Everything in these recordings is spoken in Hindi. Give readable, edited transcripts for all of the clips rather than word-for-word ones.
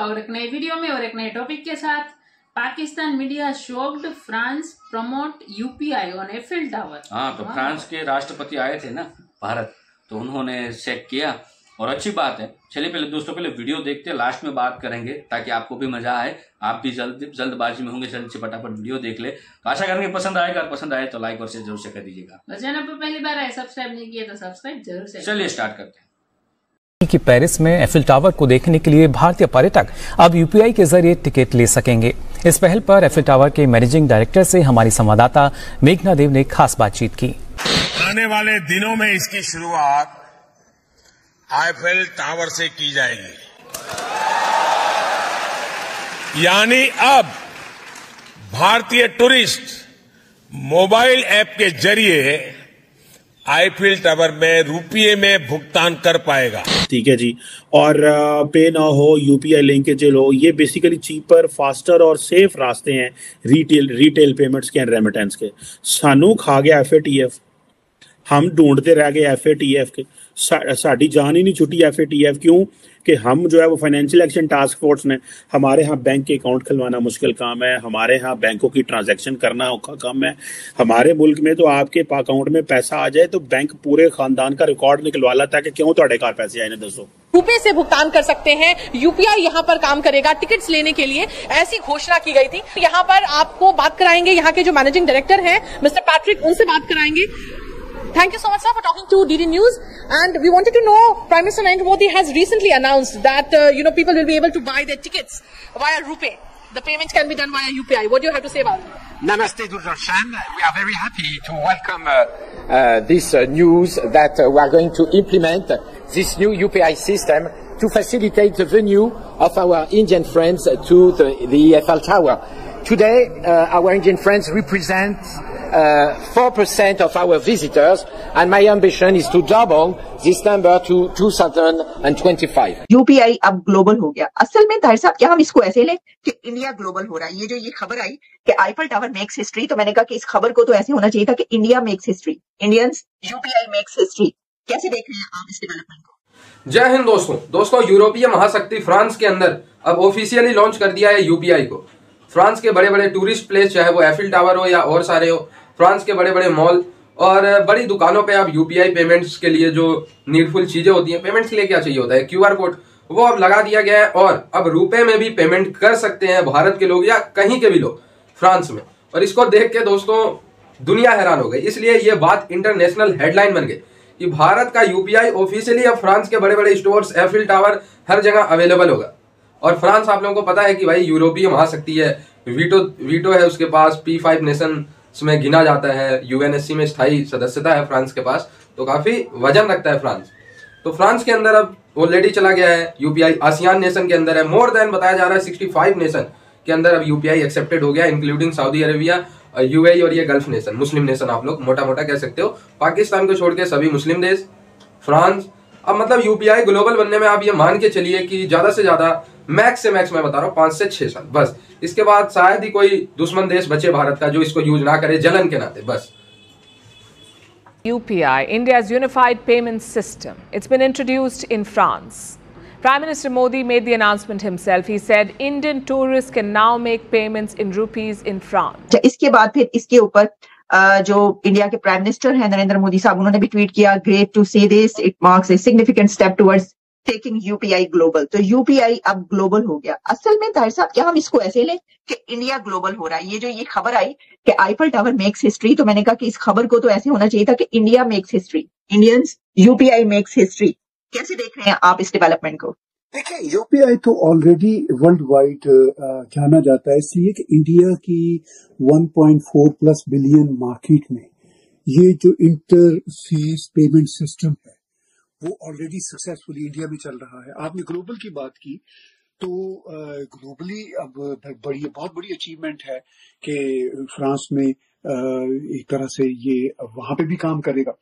और एक नई वीडियो में और एक नए टॉपिक के साथ। Pakistan media shocked, France promote UPI on Eiffel tower. हाँ, तो फ्रांस के राष्ट्रपति आए थे ना भारत, तो उन्होंने चेक किया और अच्छी बात है। चलिए पहले दोस्तों, पहले वीडियो देखते हैं, लास्ट में बात करेंगे ताकि आपको भी मजा आए, आप भी जल्दबाजी में होंगे, जल्द से फटाफट वीडियो देख ले। तो आशा करेंगे पसंद आएगा, और पसंद आए तो लाइक और शेयर जरूर से कर दीजिएगा। चैनल पर पहली बार आए, सब्सक्राइब नहीं किया तो सब्सक्राइब जरूर से। चलिए स्टार्ट करते हैं। कि पेरिस में एफिल टावर को देखने के लिए भारतीय पर्यटक अब यूपीआई के जरिए टिकट ले सकेंगे। इस पहल पर एफिल टावर के मैनेजिंग डायरेक्टर से हमारी संवाददाता मेघना देव ने खास बातचीत की। आने वाले दिनों में इसकी शुरुआत आईफेल टावर से की जाएगी, यानी अब भारतीय टूरिस्ट मोबाइल ऐप के जरिए आईफिल टावर में रुपये में भुगतान कर पाएगा। ठीक है जी। और पे ना हो, यूपीआई लिंकेज हो, ये बेसिकली चीपर, फास्टर और सेफ रास्ते हैं रिटेल पेमेंट्स के, रेमिटेंस के। सानू खा गया एफएटीएफ, हम ढूंढते रह गए एफएटीएफ के। साड़ी जान ही नहीं छुट्टी एफएटीएफ। क्यों कि हम जो है वो फाइनेंशियल एक्शन टास्क फोर्स ने, हमारे यहाँ बैंक के अकाउंट खुलवाना मुश्किल काम है, हमारे यहाँ बैंकों की ट्रांजैक्शन करना औखा काम है। हमारे मुल्क में तो आपके अकाउंट में पैसा आ जाए तो बैंक पूरे खानदान का रिकॉर्ड निकलवा लाता है कि क्यों ਤੁਹਾਡੇ घर पैसे आए ने, दसो। रुपए से भुगतान कर सकते हैं, यूपीआई यहाँ पर काम करेगा। टिकट्स लेने के लिए ऐसी घोषणा की गई थी। यहाँ पर आपको बात कराएंगे यहाँ के जो मैनेजिंग डायरेक्टर हैं मिस्टर पैट्रिक, उनसे बात कराएंगे। Thank you so much, sir, for talking to DD News. And we wanted to know, Prime Minister Narendra Modi has recently announced that people will be able to buy their tickets via RuPay. The payment can be done via UPI. What do you have to say about it? Namaste, Durshan. We are very happy to welcome this news that we are going to implement this new UPI system to facilitate the venue of our Indian friends to the Eiffel Tower. Today, our Indian friends represent 4% of our visitors, and my ambition is to double this number to 2025. UPI अब ग्लोबल हो गया। असल में ताहिर साहब, क्या हम इसको ऐसे लें कि इंडिया ग्लोबल हो रहा है? ये खबर आई कि आईफल टावर मेक्स हिस्ट्री, तो मैंने कहा कि इस खबर को तो ऐसे होना चाहिए था कि India makes history, Indians UPI makes history. कैसे देख रहे हैं आप इस डेवलपमेंट को? जय हिंद दोस्तों, यूरोपीय महाशक्ति फ्रांस के अंदर अब ऑफिशियली लॉन्च कर दिया है यूपीआई को। फ्रांस के बड़े बड़े टूरिस्ट प्लेस, चाहे वो एफिल टावर हो या और सारे हो, फ्रांस के बड़े बड़े मॉल और बड़ी दुकानों पे अब यूपीआई पेमेंट्स के लिए जो नीडफुल चीजें होती हैं, पेमेंट्स के लिए क्या चाहिए होता है, क्यूआर कोड, वो अब लगा दिया गया है। और अब रुपए में भी पेमेंट कर सकते हैं भारत के लोग या कहीं के भी लोग फ्रांस में। और इसको देख के दोस्तों दुनिया हैरान हो गई। इसलिए ये बात इंटरनेशनल हेडलाइन बन गई कि भारत का यूपीआई ऑफिशियली अब फ्रांस के बड़े बड़े स्टोर्स, एफिल टावर, हर जगह अवेलेबल होगा। और फ्रांस, आप लोगों को पता है कि भाई यूरोपीय महाशक्ति है, वीटो है उसके पास, P5 नेशन में गिना जाता है, यूएनएससी में स्थायी सदस्यता है फ्रांस के पास, तो काफी वजन रखता है फ्रांस। तो फ्रांस के अंदर अब ऑलरेडी चला गया है यूपीआई। आसियान नेशन के अंदर है, मोर देन बताया जा रहा है 65 नेशन के अंदर अब यूपीआई एक्सेप्टेड हो गया, इंक्लूडिंग सऊदी अरेबिया, यूएई और ये गल्फ नेशन, मुस्लिम नेशन आप लोग मोटा मोटा कह सकते हो। पाकिस्तान को छोड़ के सभी मुस्लिम देश, फ्रांस। अब मतलब यूपीआई ग्लोबल बनने में आप ये मान के चलिए कि ज्यादा से ज्यादा मैक्स से मैक्स मैं बता रहा हूँ 5 से 6 साल, बस। इसके बाद शायद ही कोई दुश्मन देश बचे भारत का जो इसको यूज ना करे जलन के नाते, बस। UPI, India's unified payment system. It's been introduced in France. Prime Minister Modi made the announcement himself. He said Indian tourists can now make payments in rupees in France. इसके बाद फिर इसके ऊपर जो इंडिया के प्राइम मिनिस्टर हैं नरेंद्र मोदी साहब, उन्होंने भी ट्वीट किया, great to see this, it marks a significant step towards taking UPI global. तो यूपीआई अब ग्लोबल हो गया। असल में ताहिर साहब, क्या हम इसको ऐसे लें कि इंडिया ग्लोबल हो रहा है? ये खबर आई कि आईफल टावर मेक्स हिस्ट्री, तो मैंने कहा कि इस खबर को तो ऐसे होना चाहिए था कि India makes history, Indians UPI makes history. कैसे देख रहे हैं आप इस डेवलपमेंट को? देखिए, यूपीआई तो ऑलरेडी वर्ल्ड वाइड जाना जाता है, इसलिए कि इंडिया की 1.4+ बिलियन मार्केट में ये जो इंटरफेस पेमेंट सिस्टम है वो ऑलरेडी सक्सेसफुली इंडिया में चल रहा है। आपने ग्लोबल की बात की, तो ग्लोबली अब बहुत बड़ी अचीवमेंट है कि फ्रांस में एक तरह से ये वहां पे भी काम करेगा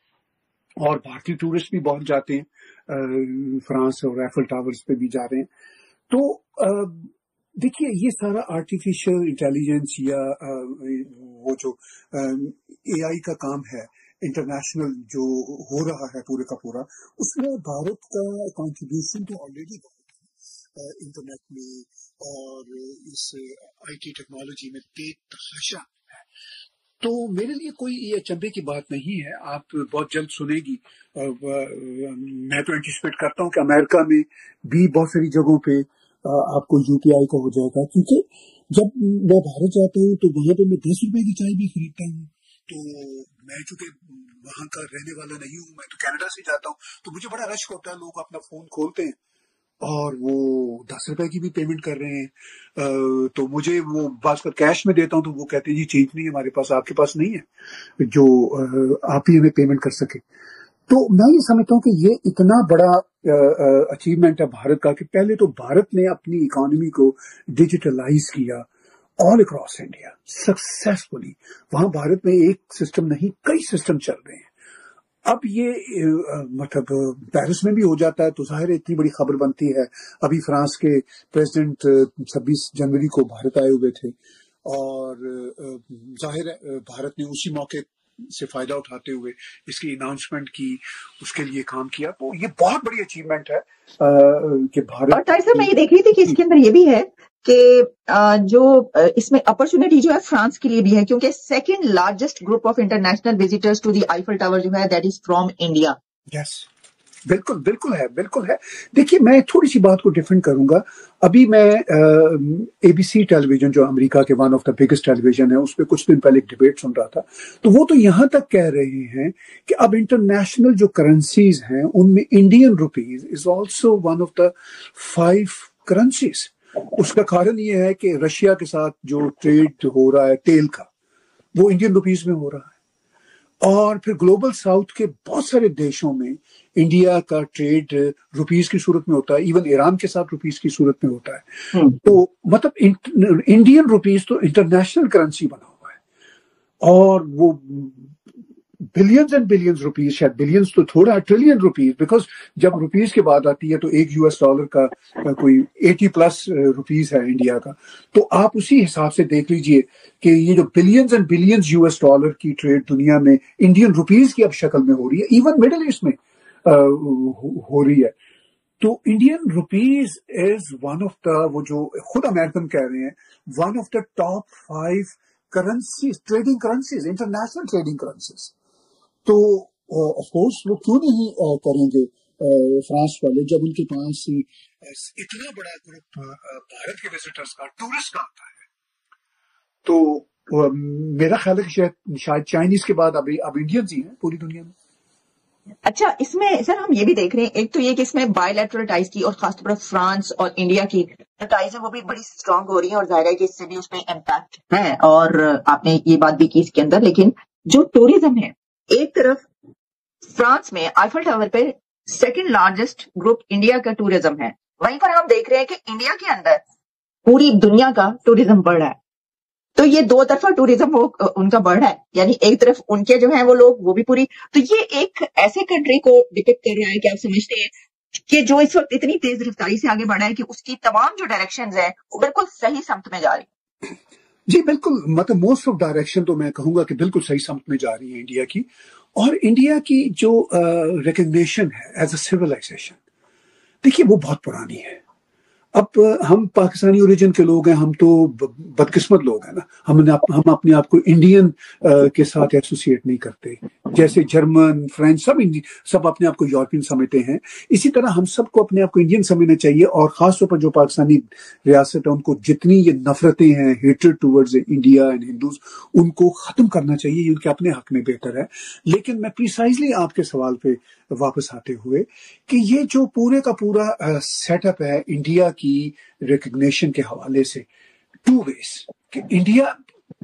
और भारतीय टूरिस्ट भी बहुत जाते हैं, फ्रांस और एफिल टावर्स पे भी जा रहे हैं। तो देखिए, ये सारा आर्टिफिशियल इंटेलिजेंस या वो जो एआई का काम है, इंटरनेशनल जो हो रहा है पूरे का पूरा, उसमें भारत का कंट्रीब्यूशन तो ऑलरेडी इंटरनेट में और इस आईटी टेक्नोलॉजी में बेतहाशा है। तो मेरे लिए कोई ये अचंभे की बात नहीं है, आप बहुत जल्द सुनेगी। मैं तो एंटिसिपेट करता हूँ कि अमेरिका में भी बहुत सारी जगहों पे आपको यूपीआई का हो जाएगा, क्योंकि जब मैं भारत जाता हूँ तो वहां पे मैं 10 रुपए की चाय भी खरीदता हूँ। तो मैं चूंकि वहां का रहने वाला नहीं हूँ, मैं तो कनाडा से जाता हूँ, तो मुझे बड़ा रश होता है, लोग अपना फोन खोलते हैं और वो 10 रुपए की भी पेमेंट कर रहे हैं। तो मुझे वो बात कर कैश में देता हूँ तो वो कहते हैं जी चेंज नहीं है हमारे पास, आपके पास नहीं है जो आप ही हमें पेमेंट कर सके। तो मैं ये समझता हूँ कि ये इतना बड़ा अचीवमेंट है भारत का कि पहले तो भारत ने अपनी इकोनॉमी को डिजिटलाइज किया ऑल अक्रॉस इंडिया सक्सेसफुली। वहां भारत में एक सिस्टम नहीं, कई सिस्टम चल रहे हैं। अब ये मतलब पेरिस में भी हो जाता है तो जाहिर है इतनी बड़ी खबर बनती है। अभी फ्रांस के प्रेसिडेंट 26 जनवरी को भारत आए हुए थे और जाहिर है भारत ने उसी मौके से फायदा उठाते हुए इसकी अनाउंसमेंट की, उसके लिए काम किया। तो ये बहुत बड़ी अचीवमेंट है कि भारत। और तारिक साहब मैं ये देख रही थी कि इसके अंदर ये भी है कि जो इसमें अपॉर्चुनिटी जो है फ्रांस के लिए भी है, क्योंकि second largest group of international visitors to the Eiffel tower जो है that is from India. Yes, बिल्कुल बिल्कुल है, बिल्कुल है। देखिए मैं थोड़ी सी बात को डिफरेंट करूंगा। अभी मैं एबीसी टेलीविजन जो अमेरिका के one of the biggest television है, उस पर कुछ दिन पहले एक डिबेट सुन रहा था, तो वो तो यहां तक कह रहे हैं कि अब इंटरनेशनल जो करेंसीज हैं उनमें Indian rupees is also one of the 5 currencies. उसका कारण ये है कि रशिया के साथ जो ट्रेड हो रहा है तेल का, वो इंडियन रुपीज में हो रहा है। और फिर ग्लोबल साउथ के बहुत सारे देशों में इंडिया का ट्रेड रुपीस की सूरत में होता है, इवन ईरान के साथ रुपीस की सूरत में होता है। तो मतलब इंडियन रुपीस तो इंटरनेशनल करेंसी बना हुआ है और वो बिलियंस एंड बिलियंस रुपीस, शायद बिलियंस तो थोड़ा, ट्रिलियन रुपीस, बिकॉज जब रुपीस की बात आती है तो एक यूएस डॉलर का कोई 80+ रुपीस है इंडिया का। तो आप उसी हिसाब से देख लीजिए कि ये जो billions and billions US dollar की ट्रेड दुनिया में इंडियन रुपीस की अब शक्ल में हो रही है, इवन मिडिल ईस्ट में हो रही है। तो Indian rupees is one of the, वो जो खुद अमेरिकन कह रहे हैं, one of the top 5 currencies, trading currencies, international trading currencies. तो ऑफ कोर्स वो क्यों नहीं करेंगे फ्रांस वाले, जब उनके पास इतना बड़ा ग्रुप भारत के विजिटर्स का, टूरिस्ट का आता है। तो मेरा ख्याल है कि शायद चाइनीज के बाद अब इंडियंस ही हैं पूरी दुनिया में। अच्छा, इसमें सर हम ये भी देख रहे हैं, एक तो ये कि इसमें बायलैटरल टाइज की और खासतौर पर फ्रांस और इंडिया की टाइज है वो भी बड़ी स्ट्रांग हो रही है और जाहिर है कि इससे भी उसमें इम्पैक्ट है। और आपने ये बात भी की इसके अंदर, लेकिन जो टूरिज्म है, एक तरफ फ्रांस में आईफल टावर पे सेकंड लार्जेस्ट ग्रुप इंडिया का टूरिज्म है, वहीं पर हम देख रहे हैं कि इंडिया के अंदर पूरी दुनिया का टूरिज्म बढ़ रहा है। तो ये दो तरफा टूरिज्म वो उनका बढ़ रहा है, यानी एक तरफ उनके जो है वो लोग वो भी पूरी, तो ये एक ऐसे कंट्री को डिपिक्ट कर रहा है कि आप समझते हैं कि जो इस वक्त इतनी तेज रफ्तारी से आगे बढ़ रहा है कि उसकी तमाम जो डायरेक्शंस हैं वो बिल्कुल सही समत में जा रही है। जी बिल्कुल, मतलब मोस्ट ऑफ डायरेक्शन तो मैं कहूंगा कि बिल्कुल सही समत में जा रही है इंडिया की। और इंडिया की जो रिकग्निशन है एज अ सिविलाइजेशन, देखिए वो बहुत पुरानी है। अब हम पाकिस्तानी ओरिजिन के लोग हैं, हम तो बदकिस्मत लोग हैं ना, हम अपने आप को इंडियन के साथ एसोसिएट नहीं करते, जैसे जर्मन, फ्रेंच सब अपने आप को यूरोपियन समझते हैं। इसी तरह हम सबको अपने आप को इंडियन समझना चाहिए। और खासतौर पर जो पाकिस्तानी रियासत है, उनको जितनी ये नफरतें हैं, hatred towards India and Hindus, उनको खत्म करना चाहिए, ये उनके अपने हक में बेहतर है। लेकिन मैं प्रिसाइजली आपके सवाल पे वापस आते हुए कि ये जो पूरे का पूरा सेटअप है इंडिया की रिकग्निशन के हवाले से, 2 वेज कि इंडिया,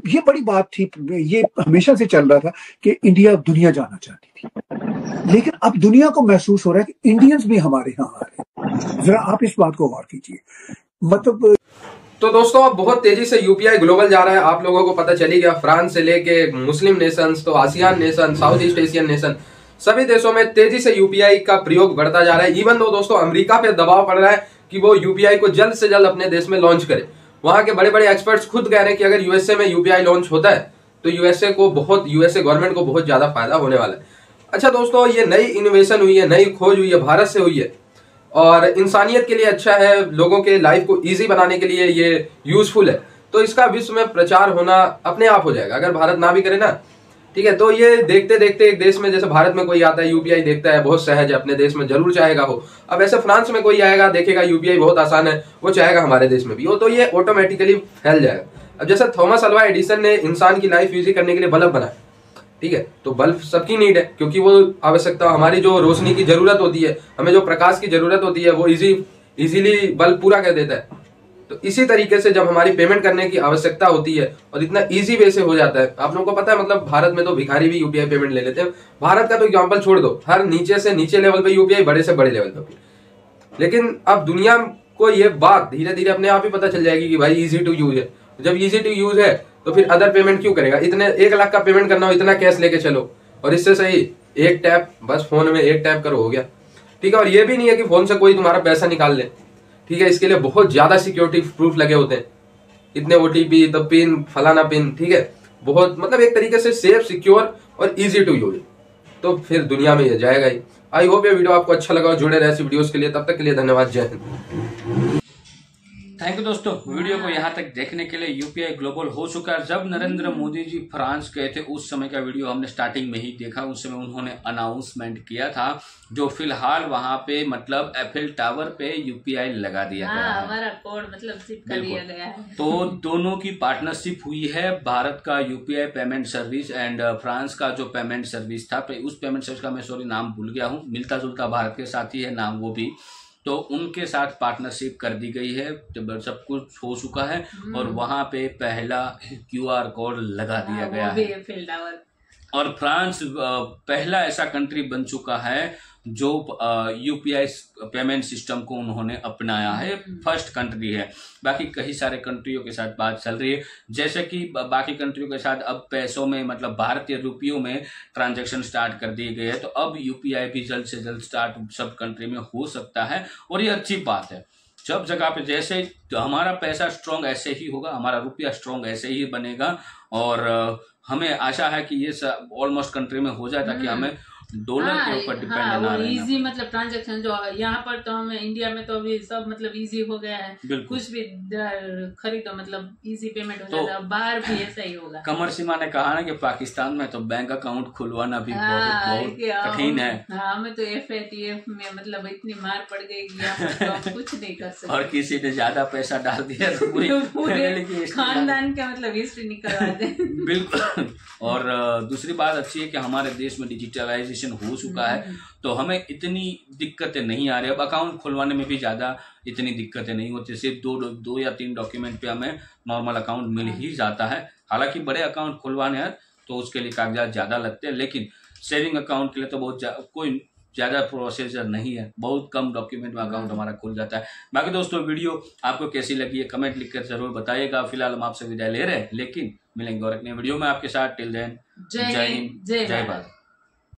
ये बड़ी बात थी, ये हमेशा से चल रहा था कि इंडिया दुनिया जाना चाहती थी, लेकिन अब दुनिया को महसूस हो रहा है कि इंडियंस भी हमारे यहाँ आ रहे हैं। जरा आप इस बात को गौर कीजिए। मतलब तो दोस्तों अब बहुत तेजी से यूपीआई ग्लोबल जा रहा है, आप लोगों को पता चली गया। फ्रांस से लेके मुस्लिम नेशंस, तो ASEAN nation, south east Asian nation, सभी देशों में तेजी से यूपीआई का प्रयोग बढ़ता जा रहा है। इवन दो दोस्तों अमेरिका पे दबाव पड़ रहा है कि वो यूपीआई को जल्द से जल्द अपने देश में लॉन्च करे। वहां के बड़े बड़े एक्सपर्ट्स खुद कह रहे हैं कि अगर यूएसए में यूपीआई लॉन्च होता है तो यूएसए गवर्नमेंट को बहुत ज्यादा फायदा होने वाला है। अच्छा दोस्तों, ये नई इनोवेशन हुई है, नई खोज हुई है, भारत से हुई है। और इंसानियत के लिए अच्छा है, लोगों के लाइफ को ईजी बनाने के लिए ये यूजफुल है। तो इसका विश्व में प्रचार होना अपने आप हो जाएगा अगर भारत ना भी करे ना, ठीक है। तो ये देखते देखते एक देश में, जैसे भारत में कोई आता है यूपीआई देखता है बहुत सहज है, अपने देश में जरूर चाहेगा हो। अब ऐसे फ्रांस में कोई आएगा देखेगा यूपीआई बहुत आसान है, वो चाहेगा हमारे देश में भी हो, तो ये ऑटोमेटिकली फैल जाएगा। अब जैसे थॉमस अल्वा एडिसन ने इंसान की लाइफ इजी करने के लिए बल्ब बनाया, ठीक है, तो बल्ब सबकी नीड है क्योंकि वो आवश्यकता, हमारी जो रोशनी की जरूरत होती है, हमें जो प्रकाश की जरूरत होती है, वो इजीली बल्ब पूरा कर देता है। तो इसी तरीके से जब हमारी पेमेंट करने की आवश्यकता होती है और इतना इजी वे से हो जाता है, आप लोगों को पता है मतलब भारत में तो भिखारी भी यूपीआई पेमेंट ले लेते हैं। भारत का तो एग्जांपल छोड़ दो, हर नीचे से नीचे लेवल पे यूपीआई, बड़े से बड़े लेवल पे। लेकिन अब दुनिया को ये बात धीरे धीरे अपने आप ही पता चल जाएगी कि भाई इजी टू यूज है। जब इजी टू यूज है तो फिर अदर पेमेंट क्यों करेगा? इतने 1 लाख का पेमेंट करना हो, इतना कैश लेके चलो, और इससे सही एक टैप, बस फोन में एक टैप करो, हो गया, ठीक है। और ये भी नहीं है कि फोन से कोई तुम्हारा पैसा निकाल ले, ठीक है। इसके लिए बहुत ज्यादा सिक्योरिटी प्रूफ लगे होते हैं, इतने ओटीपी, तो पिन, फलाना पिन, ठीक है। बहुत मतलब एक तरीके से सेफ, सिक्योर और इजी टू यूज, तो फिर दुनिया में ये जाएगा ही। आई होप ये वीडियो आपको अच्छा लगा और जुड़े रहे ऐसी वीडियोस के लिए। तब तक के लिए धन्यवाद, जय हिंद। थैंक यू दोस्तों, वीडियो को यहाँ तक देखने के लिए। यूपीआई ग्लोबल हो चुका है। जब नरेंद्र मोदी जी फ्रांस गए थे उस समय का वीडियो हमने स्टार्टिंग में ही देखा। उस समय उन्होंने अनाउंसमेंट किया था, जो फिलहाल वहां पे मतलब एफिल टावर पे यूपीआई लगा दिया गया है, हमारा कोड मतलब चिपका दिया गया है। तो दोनों की पार्टनरशिप हुई है, भारत का UPI payment service and France का जो पेमेंट सर्विस था, उस पेमेंट सर्विस का मैं नाम भूल गया हूँ, मिलता जुलता भारत के साथ ही है नाम वो भी, तो उनके साथ पार्टनरशिप कर दी गई है, तो सब कुछ हो चुका है और वहां पे पहला क्यूआर कोड लगा दिया गया है। और फ्रांस पहला ऐसा कंट्री बन चुका है जो यूपीआई पेमेंट सिस्टम को उन्होंने अपनाया है, फर्स्ट कंट्री है। बाकी कई सारे कंट्रियों के साथ बात चल रही है, जैसे कि बाकी कंट्रियों के साथ अब पैसों में मतलब भारतीय रुपयों में ट्रांजैक्शन स्टार्ट कर दिए गए हैं, तो अब यूपीआई भी जल्द से जल्द स्टार्ट सब कंट्री में हो सकता है और ये अच्छी बात है। सब जगह पे जैसे हमारा पैसा स्ट्रांग ऐसे ही होगा, हमारा रुपया स्ट्रांग ऐसे ही बनेगा और हमें आशा है कि ये ऑलमोस्ट कंट्री में हो जाए ताकि हमें डॉलर के ऊपर डिपेंड ना रहना। इजी मतलब ट्रांजैक्शन जो यहाँ पर तो हमें इंडिया में तो अभी सब मतलब इजी हो गया है, कुछ भी खरीदो मतलब इजी पेमेंट हो जाता है, बाहर भी ऐसा ही होगा। कमर सीमा ने कहा ना कि पाकिस्तान में तो बैंक अकाउंट खुलवाना भी बहुत कठिन है। हमें तो FATF में मतलब इतनी मार पड़ गई कि यहाँ पर तो हम कुछ नहीं कर सकते। और किसी ने ज्यादा पैसा डाल दिया तो पूरे खानदान का मतलब हिस्ट्री निकलवा दे। बिल्कुल। और दूसरी बात अच्छी है कि हमारे देश में डिजिटलाइजेशन हो चुका है, तो हमें इतनी दिक्कतें नहीं आ रही। अब अकाउंट खुलवाने में भी ज्यादा इतनी दिक्कतें नहीं होती, सिर्फ दो या तीन डॉक्यूमेंट पे हमें नॉर्मल अकाउंट मिल ही जाता है। हालांकि बड़े अकाउंट खुलवाने हैं तो उसके लिए कागजात ज्यादा लगते हैं, लेकिन सेविंग अकाउंट के लिए तो बहुत कोई ज्यादा प्रोसीजर नहीं है, बहुत कम डॉक्यूमेंट में अकाउंट हमारा खुल जाता है। बाकी दोस्तों वीडियो आपको कैसी लगी है कमेंट लिखकर जरूर बताइएगा। फिलहाल हम आपसे विदाई ले रहे हैं, लेकिन मिलेंगे और एक नए वीडियो में आपके साथ। टिल देन जय हिंद, जय भारत।